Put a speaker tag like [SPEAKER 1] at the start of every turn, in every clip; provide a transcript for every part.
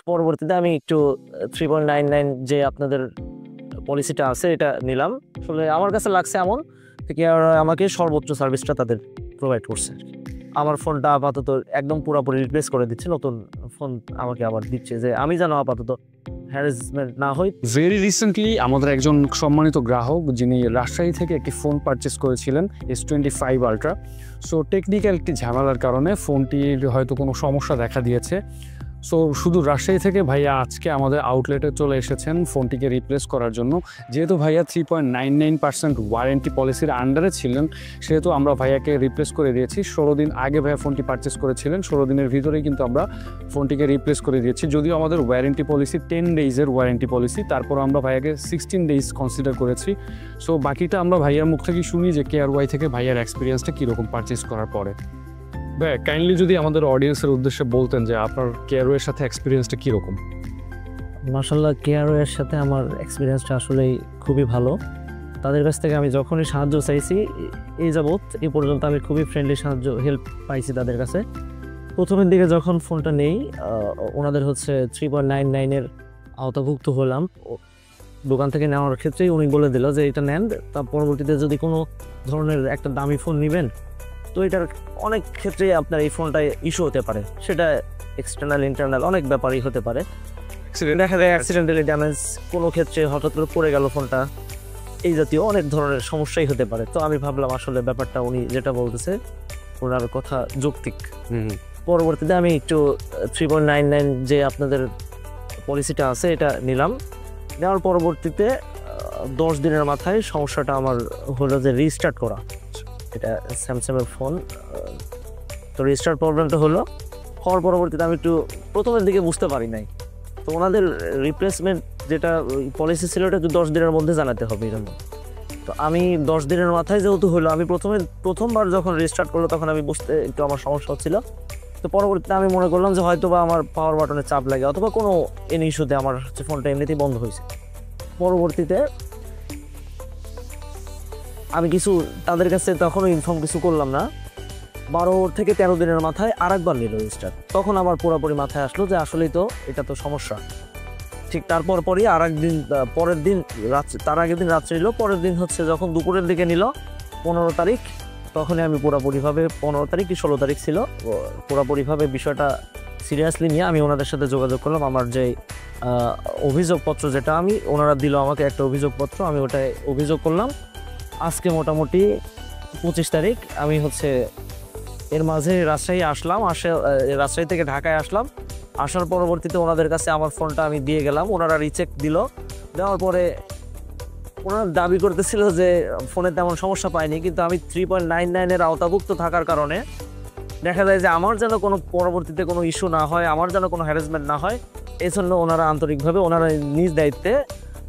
[SPEAKER 1] পরবর্তীতে আমি একটু 3.99 যে আপনাদের পলিসিটা আছে এটা নিলাম। আসলে আমার কাছে লাগছে এমন আমাকে সর্বোচ্চ সার্ভিসটা তাদের প্রোভাইড করছে। আমার ফোনটা আপাতত একদম পুরোপুরি রিপ্লেস করে দিচ্ছে, নতুন ফোন আমাকে আবার দিচ্ছে, যে আমি যেন আপাতত হ্যারাসমেন্ট না হই।
[SPEAKER 2] ভেরি রিসেন্টলি আমাদের একজন সম্মানিত গ্রাহক যিনি রাজশাহী থেকে একটি ফোন পারচেস করেছিলেন S25 আলট্রা। সো টেকনিক্যাল একটি ঝামেলার কারণে ফোনটির হয়তো কোনো সমস্যা দেখা দিয়েছে। সো শুধু রাজশাহী থেকে ভাইয়া আজকে আমাদের আউটলেটে চলে এসেছেন ফোনটিকে রিপ্লেস করার জন্য। যেহেতু ভাইয়া 3.99% ওয়ারেন্টি পলিসির আন্ডারে ছিলেন, সেহেতু আমরা ভাইয়াকে রিপ্লেস করে দিয়েছি। 16 দিন আগে ভাইয়া ফোনটি পারচেস করেছিলেন, 16 দিনের ভিতরেই কিন্তু আমরা ফোনটিকে রিপ্লেস করে দিয়েছি। যদিও আমাদের ওয়ারেন্টি পলিসি 10 ডেইজের ওয়ারেন্টি পলিসি, তারপর আমরা ভাইয়াকে 16 ডেইজ কনসিডার করেছি। সো বাকিটা আমরা ভাইয়ার মুখ থেকে শুনি যে KRY থেকে ভাইয়ার এক্সপিরিয়েন্সটা কীরকম পারচেস করার পরে। ভাই কাইন্ডলি যদি আমাদের অডিয়েন্সের উদ্দেশ্যে বলতেন যে আপনার KRY এর সাথে এক্সপিরিয়েন্সটা কীরকম।
[SPEAKER 1] মাশাআল্লাহ, KRY এর সাথে আমার এক্সপিরিয়েন্সটা আসলেই খুবই ভালো। তাদের কাছ থেকে আমি যখনই সাহায্য চাইছি এই যাবৎ এই পর্যন্ত আমি খুবই ফ্রেন্ডলি হেল্প পাইছি তাদের কাছে। প্রথমের দিকে যখন ফোনটা নেই ওনাদের 3.99 আওতাভুক্ত হলাম। দোকান থেকে নেওয়ার ক্ষেত্রেই উনি বলে দিল যে এটা নেন, তার পরবর্তীতে যদি কোনো ধরনের একটা দামি ফোন নেবেন তো এটার অনেক ক্ষেত্রে আপনার এই ফোনটা ইস্যু হতে পারে, সেটা এক্সটার্নাল ইন্টারনাল অনেক ব্যাপারই হতে পারে। দেখা যায় অ্যাক্সিডেন্টালি ড্যামেজ, কোনো ক্ষেত্রে হঠাৎ করে পড়ে গেল ফোনটা, এই জাতীয় অনেক ধরনের সমস্যাই হতে পারে। তো আমি ভাবলাম আসলে ব্যাপারটা উনি যেটা বলতেছে ওনার কথা যৌক্তিক। পরবর্তীতে আমি একটু 3.99 যে আপনাদের পলিসিটা আছে এটা নিলাম। নেওয়ার পরবর্তীতে 10 দিনের মাথায় সমস্যাটা আমার হলো যে রিস্টার্ট করা। এটা স্যামসাংয়ের ফোন, তো রিস্টার্ট প্রবলেমটা হওয়ার পরবর্তীতে আমি একটু প্রথমের দিকে বুঝতে পারি নাই। তো ওনাদের রিপ্লেসমেন্ট যেটা পলিসি ছিল এটা 10 দিনের মধ্যে জানাতে হবে এরকম। তো আমি 10 দিনের মাথায় যেহেতু হলো, আমি প্রথমবার যখন রিস্টার্ট করলো তখন আমি বুঝতে একটু আমার সমস্যা হচ্ছিল। তো পরবর্তীতে আমি মনে করলাম যে হয়তো বা আমার পাওয়ার বাটনে চাপ লাগে অথবা কোনো ইস্যুতে আমার ফোনটা এমনিতেই বন্ধ হয়েছে। পরবর্তীতে আমি তাদের কাছে তখনও ইনফর্ম কিছু করলাম না। 12 থেকে 13 দিনের মাথায় আরেকবার নিল রিস্টার্ট। তখন আমার পুরোপুরি মাথায় আসলো যে আসলেই তো এটা তো সমস্যা। ঠিক তারপরই পরের দিন রাত্রে, তার আগের দিন রাত্রে নিল, পরের দিন যখন দুপুরের দিকে নিল 15 তারিখ, তখনই আমি পুরোপুরিভাবে 15 তারিখ কি 16 তারিখ ছিল, পুরোপুরিভাবে বিষয়টা সিরিয়াসলি নিয়ে আমি ওনাদের সাথে যোগাযোগ করলাম। আমার যে অভিযোগপত্র যেটা ওনারা দিল আমাকে একটা অভিযোগপত্র, আমি ওটাই অভিযোগ করলাম। আজকে মোটামুটি 25 তারিখ, আমি এর মাঝে রাজশাহী আসলাম, রাজশাহী থেকে ঢাকায় আসলাম। আসার পরবর্তীতে ওনাদের কাছে আমার ফোনটা আমি দিয়ে গেলাম, ওনারা রিচেক দেওয়ার পরে ওনারা দাবি করতেছিল যে ফোনে তেমন সমস্যা পায়নি, কিন্তু আমি 3.99 আওতাভুক্ত থাকার কারণে দেখা যায় যে আমার যেন কোনো পরবর্তীতে কোনো ইস্যু না হয়, আমার যেন কোনো হ্যারাসমেন্ট না হয়, এই জন্য ওনারা আন্তরিকভাবে ওনারা নিজ দায়িত্বে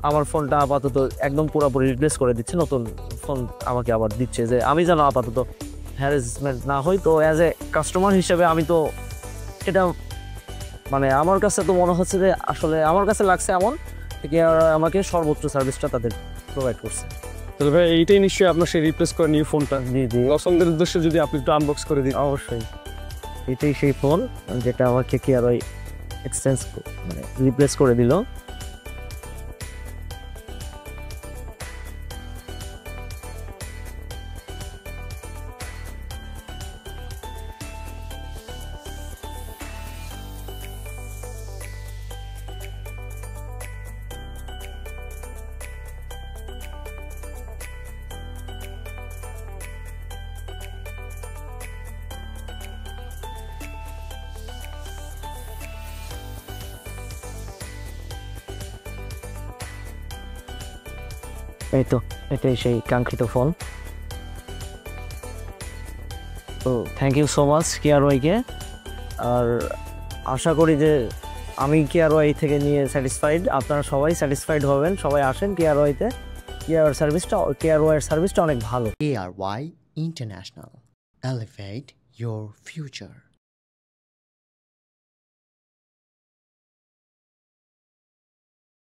[SPEAKER 1] আমার ফোনটা আপাতত একদম পুরোপুরি রিপ্লেস করে দিচ্ছে, নতুন ফোন আমাকে আবার দিচ্ছে, যে আমি যেন আপাতত হ্যারাসমেন্ট না হই। তো অ্যাজ এ কাস্টমার হিসেবে আমি তো এটা আমার কাছে তো মনে হচ্ছে যে আসলে আমার কাছে লাগছে এমন আমাকে সর্বোচ্চ সার্ভিসটা তাদের প্রোভাইড করছে।
[SPEAKER 2] তাহলে ভাই এইটাই নিশ্চয়ই আপনার সেই রিপ্লেস করা নিউ ফোনটা।
[SPEAKER 1] জি জি,
[SPEAKER 2] দর্শকদের উদ্দেশ্যে যদি আপনি একটু আনবক্স করে দিন।
[SPEAKER 1] অবশ্যই এটাই সেই ফোন যেটা আমাকে KRY এক্সচেঞ্জ রিপ্লেস করে দিল। এই তো এটাই সেই কাঙ্ক্ষিত ফোন। তো থ্যাংক ইউ সো মাচ KRY-কে। আর আশা করি যে আমি KRY থেকে নিয়ে স্যাটিসফাইড, আপনারা সবাই স্যাটিসফাইড হবেন, সবাই আসেন KRY-তে। KRY-এর সার্ভিসটা অনেক ভালো।
[SPEAKER 3] KRY International, elevate your future.